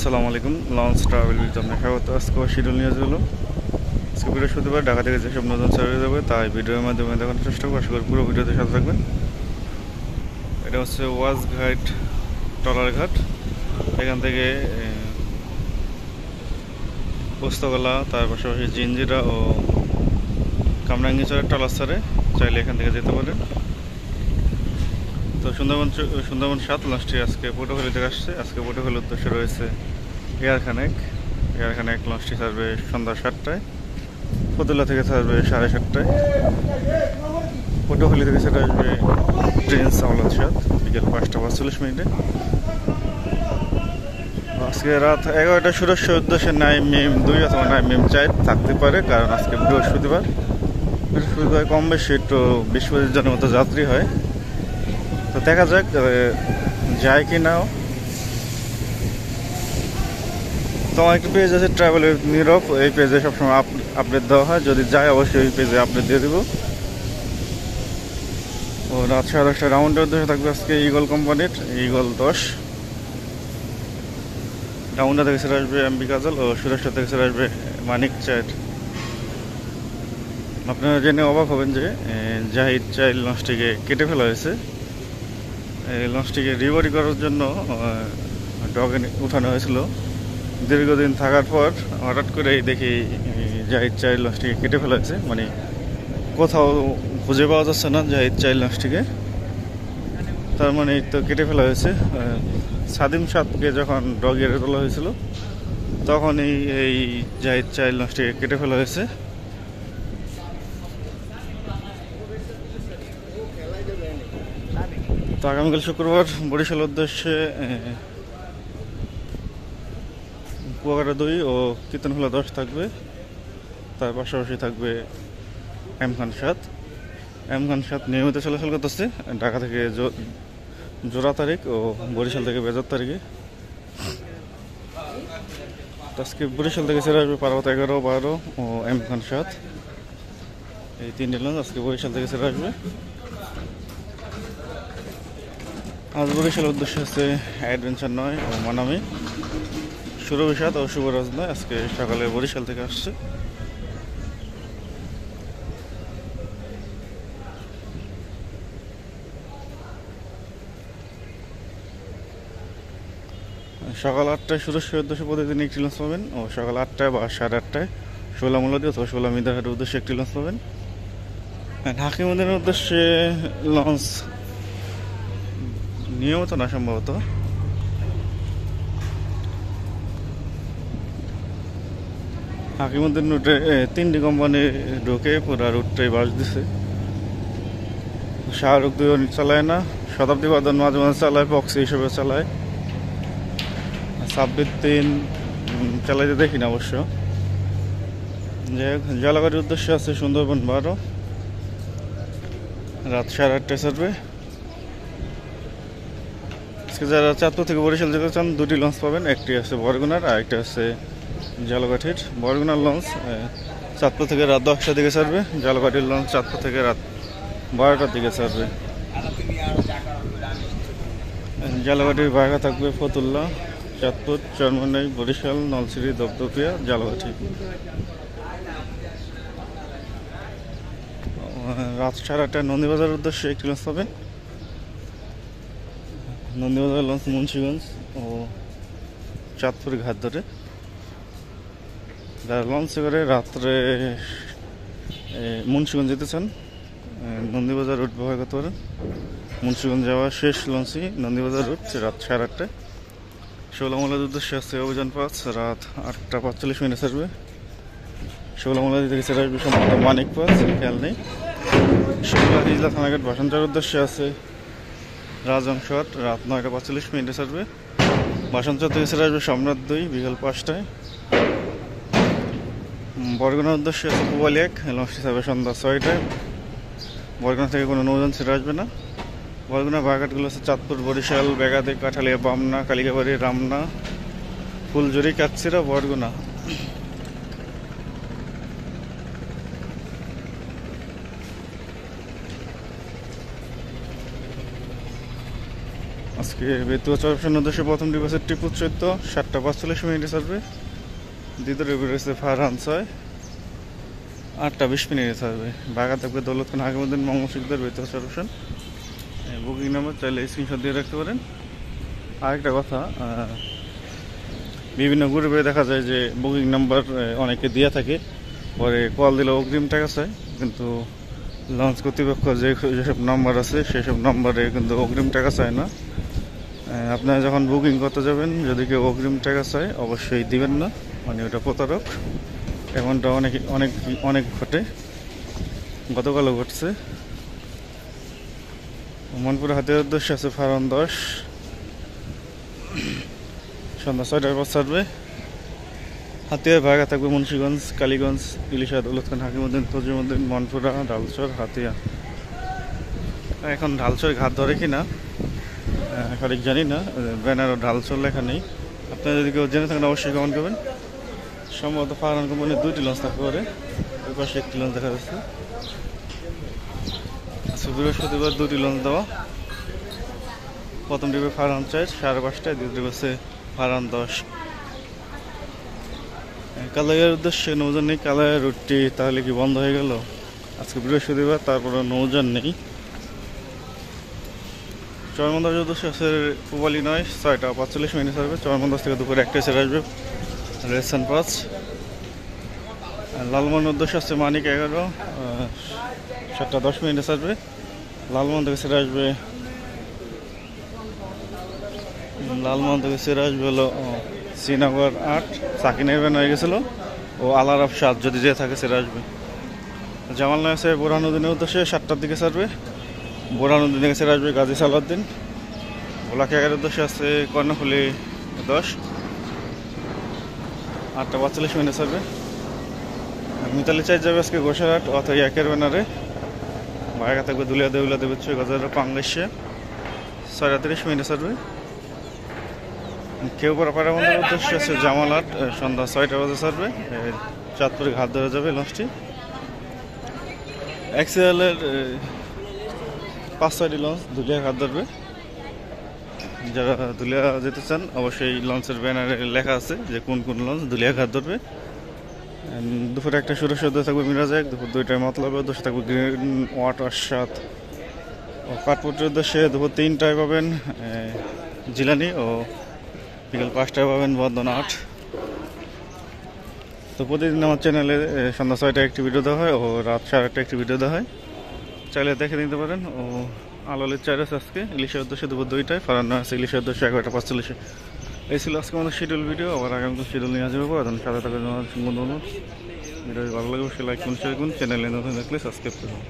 আসসালামু আলাইকুম। Launch travel with আপনার স্বাগত। আজকে শিডিউল নিয়ে হলো আজকে বৃহস্পতিবার ঢাকা থেকে যেসব নতুন সার্ভিস যাবে তাই ভিডিওর মাধ্যমে দেখানোর চেষ্টা করবো। আশা করি পুরো ভিডিওতে সাথে থাকবেন। এটা হচ্ছে ওয়াজ ঘাট টলার ঘাট। এখান থেকে পোস্তগোলা, তার পাশাপাশি জিঞ্জিরা ও কামরাঙ্গীরচরের টলার সারে চাইলে এখান থেকে যেতে পারেন। তো সুন্দরবন 7 লঞ্চটি আজকে পটুয়াখালী থেকে আসছে। আজকে পটুয়াখালীর উদ্দেশ্যে রয়েছে এয়ারখানেক লঞ্চটি ছাড়বে সন্ধ্যা 7টায়, ফতুল্লা থেকে ছাড়বে 7:30টায়, পটুয়াখালী থেকে সেটা আসবে প্রিন্স আওলাদ সাদ বিকেল 5:45। আজকে রাত 11টা সুরক্ষার উদ্দেশ্যে নাইম 2 অথবা নাইম 4 থাকতে পারে, কারণ আজকে বৃহস্পতিবার কম বেশি একটু 20-25 জনের মতো যাত্রী হয়। তো দেখা যাক যায় কি নাও। তো আমার একটা পেজ আছে ট্রাভেল উইথ নীরব, এই পেজে সবসময় আপডেট দেওয়া হয়। যদি যায় অবশ্যই এই পেজে আপডেট দিয়ে দেবো। ও রাত 10:30 রাউন্ডের উদ্দেশ্যে থাকবে আজকে ইগল কোম্পানির ইগল 10। রাউন্ডা থেকে ছেড়ে আসবে এমবি কাজল ও সুরেশ্বর থেকে ছেড়ে আসবে মানিক 4। আপনারা জেনে অবাক হবেন যে জাহিদ চাইল লঞ্চটিকে কেটে ফেলা হয়েছে। এই লঞ্চটিকে রিকভারি করার জন্য ডগে উঠানো হয়েছিল। দীর্ঘদিন থাকার পর হঠাৎ করে দেখি জাহিদ চাইল লঞ্চটিকে কেটে ফেলা হয়েছে, মানে কোথাও খুঁজে পাওয়া যাচ্ছে না জাহিদ চাইল লঞ্চটিকে। তার মানে তো কেটে ফেলা হয়েছে। সাদিম সাদকে যখন ডগে তোলা হয়েছিল তখনই এই জাহিদ চাইল লঞ্চটিকে কেটে ফেলা হয়েছে। তো আগামীকাল শুক্রবার বরিশাল উদ্দেশ্যে কুয়াকাটা 2 ও কীর্তনখোলা 10 থাকবে। তার পাশাপাশি থাকবে এম খান 7 নিয়মিত চলাচল করতেছে ঢাকা থেকে জোড়া তারিখ ও বরিশাল থেকে বেজর তারিখে। আজকে বরিশাল থেকে ছেড়ে আসবে পার্বত 11, 12 ও এম খান 7। এই 3টি লঞ্চ আজকে বরিশাল থেকে ছেড়ে আসবে। আজ বরিশালের উদ্দেশ্যে আছে অ্যাডভেঞ্চার 9 ও মানামি, সুরভি 7 ও শুভরাজ 9 আজকে সকালে বরিশাল থেকে আসছে। সকাল 8টায় সুরেশ্বরের উদ্দেশ্যে প্রতিদিন একটি লঞ্চ পাবেন ও সকাল 8টায় বা 8:30টায় শোলামুলাদি অথবা শোলামিদাহাটের উদ্দেশ্যে একটি লঞ্চ পাবেন। হাকিমুদ্দিনের উদ্দেশ্যে লঞ্চ নিয়মিত না সম্ভবত। হাকিমুদ্দিন রুটে 3টি কোম্পানি ঢুকে পুরো রুটটাই বাস দিছে। শাহরুখ 2 চালায় না, শতাব্দী বাদন মাঝে মাঝে চালায়, পক্সি হিসেবে চালায়। সাব্বির 3 চালাইতে দেখি না অবশ্য। যাই হোক, জলাগাড়ির উদ্দেশ্যে আছে সুন্দরবন 12, রাত 8:30টায় ছাড়বে। আজকে যারা চাঁদপুর থেকে বরিশাল যেতে চান 2টি লঞ্চ পাবেন, একটি আছে বরগুনার আর একটা আছে জলকাঠির। বরগুনার লঞ্চ চাঁদপুর থেকে রাত 10টার দিকে ছাড়বে, জলকাঠির লঞ্চ চাঁদপুর থেকে রাত 12টার দিকে ছাড়বে। জলকাঠির ভাড়া থাকবে ফতুল্লা, চাঁদপুর, চরমনাই, বরিশাল, নলছিরি, দপদপিয়া, জলকাঠি। রাত 8:30টায় নন্দীবাজারের উদ্দেশ্যে একটি লঞ্চ পাবেন। নন্দীবাজার লঞ্চ মুন্সিগঞ্জ ও চাঁদপুর ঘাট ধরে। যারা লঞ্চে করে রাত্রে মুন্সিগঞ্জ যেতে চান নন্দীবাজার রুট ব্যবহার করতে পারেন। মুন্সিগঞ্জ যাওয়া শেষ লঞ্চই নন্দীবাজার রুট, রাত 8:30টায়। শোলামুলার উদ্দেশ্যে আছে অভিযান 5, রাত 8:45 ছাড়বে। শোলামুলাদি থেকে ছেড়ে আসবে সম্ভবত মানিক 5, খেয়াল নেই। শিমলা হিজলা থানাঘাট ভাষাঞ্চার উদ্দেশ্যে আছে রাজং 7, রাত 9:45 ছাড়বে। ভাষাঞ্চর থেকে ছেড়ে আসবে সম্রাট 2 বিকেল 5টায়। বরগুনার উদ্দেশ্যে আছে পুবালি 1, লঞ্চটি ছাড়বে সন্ধ্যা 6টায়। বরগুনা থেকে কোনো নৌযান ছেড়ে আসবে না। বরগুনা বাগাটগুলো আছে চাঁদপুর, বরিশাল, বেগাদি, কাঠালিয়া, বামনা, কালিকাবাড়ি, রামনা, ফুলজুরি, কাকচিরা, বরগুনা। আজকে বেতুয়া চরপেশন উদ্দেশ্যে প্রথম ডিপ আছে টিপু 14 7টা 45 মিনিটে ছাড়বে। দ্বিতীয় ডিপ রয়েছে ফারহান 6 8টা 20 মিনিটে ছাড়বে। বাঘা থাকবে দৌলত খান হাকিমউদ্দিন মঙ্গলসিকদার বেতুয়া চরপেশন। বুকিং নাম্বার চাইলে স্ক্রিনশট দিয়ে রাখতে পারেন। আরেকটা কথা, বিভিন্ন গ্রুপে দেখা যায় যে বুকিং নাম্বার অনেকে দেওয়া থাকে, পরে কল দিলে অগ্রিম টাকা চায়, কিন্তু লঞ্চ কর্তৃপক্ষ যেসব নাম্বার আছে সেসব নাম্বারে কিন্তু অগ্রিম টাকা চায় না। আপনারা যখন বুকিং করতে যাবেন যদি কেউ অগ্রিম টাকা চায় অবশ্যই দিবেন না, মানে ওটা প্রতারক। এমনটা অনেক অনেক অনেক ঘটে, গতকালও ঘটছে। মনপুর হাতের উদ্দেশ্যে আছে ফারহান 10 সন্ধ্যা 6টার পর ছাড়বে। হাতিয়ায় ভাগা থাকবে মুন্সিগঞ্জ, কালীগঞ্জ, ইলিশা, দৌলত খান হাকিমউদ্দিন, তজিমউদ্দিন, মনপুরা, ঢালচর, হাতিয়া। এখন ঢালচর ঘাট ধরে কিনা সঠিক জানি না, ব্যানার ঢালচর লেখা নেই। আপনারা যদি কেউ জেনে থাকেন অবশ্যই কমেন্ট করবেন। সম্ভবত ফারহান কোম্পানির 2টি লঞ্চ থাকতে পারে, ওই পাশে একটি লঞ্চ দেখা যাচ্ছে। বৃহস্পতিবার 2টি লঞ্চ দেওয়া। প্রথম ডিপে ফারহান 4 5:30টায়, দ্বিতীয় ডিপ আছে ফারহান 10। কালাইয়ের উদ্দেশ্যে নৌযান নেই। কালাইয়ের রুটটি তাহলে কি বন্ধ হয়ে গেল? আজকে বৃহস্পতিবার, তারপরে নৌযান নেই। চরমন্দাজের উদ্দেশ্যে আছে পুবালি 9 6টা 45 মিনিট ছাড়বে। চরমন্দাজ থেকে দুপুরে 1টায় ছেড়ে আসবে রেসান 5। লালমোহন উদ্দেশ্যে আছে মানিক 11 7টা 10 মিনিটে ছাড়বে। লালমোহন থেকে ছেড়ে আসবে হলো শ্রীনগর 8। সাকিনের ব্যান হয়ে গেছিলো, ও আলারাফ 7 যদি যেয়ে থাকে ছেড়ে আসবে। জামাল নয় আছে বোরহানুদ্দিনের উদ্দেশ্যে 7টার দিকে ছাড়বে। বোরহানুদ্দিন থেকে ছেড়ে আসবে গাজী সালাউদ্দিন। ভোলাকে 11 উদ্দেশ্যে আছে কর্ণফুলি 10 8টা 45 মিনিটে ছাড়বে। মিতালি চাই যাবে আজকে গোসারহাট অথবা একের ব্যানারে। ভাড়া থাকবে দুলিয়া দেউলা দেবচ্ছ গজার পাঙ্গাইশে 6টা 30 মিনিটে ছাড়বে। কেউ পাড়া বন্ধের উদ্দেশ্যে আছে জামালহাট সন্ধ্যা 6টা বাজে ছাড়বে। চাঁদপুরে ঘাট ধরে যাবে লঞ্চটি। এক্সেলের 5-6টি লঞ্চ দুলিয়া ঘাট ধরবে। যারা দুলিয়া যেতে চান অবশ্যই লঞ্চের ব্যানারে লেখা আছে যে কোন কোন লঞ্চ দুলিয়া ঘাট ধরবে। দুপুরে 1টা সুরেশ্বর থাকবে মিরাজ 1, দুপুর 2টায় মতলবের উদ্দেশ্যে থাকবে গ্রিন ওয়াটার 7 ও কাঠপুরের উদ্দেশ্যে দুপুর 3টায় পাবেন জিলানি ও বিকেল 5টায় পাবেন বর্ধন 8। তো প্রতিদিন আমার চ্যানেলে সন্ধ্যা 6টায় একটি ভিডিও দেওয়া হয় ও রাত 8:30 একটি ভিডিও দেওয়া হয়, চাইলে দেখে নিতে পারেন। ও আলোলের 4 আছে আজকে ইলিশের উদ্দেশ্যে দুপুর 2টায়, ফারান আছে ইলিশের উদ্দেশ্যে 11টা 45। এই ছিল আজকে আমাদের শিডিউল ভিডিও। আবার আগামী শিডিউল নিয়ে আসবো। এখন সাথে থাকার জন্য ভিডিও ভালো লাগবে অবশ্যই লাইক করুন, শেয়ার করুন, চ্যানেলে নতুন দেখলে সাবস্ক্রাইব করুন।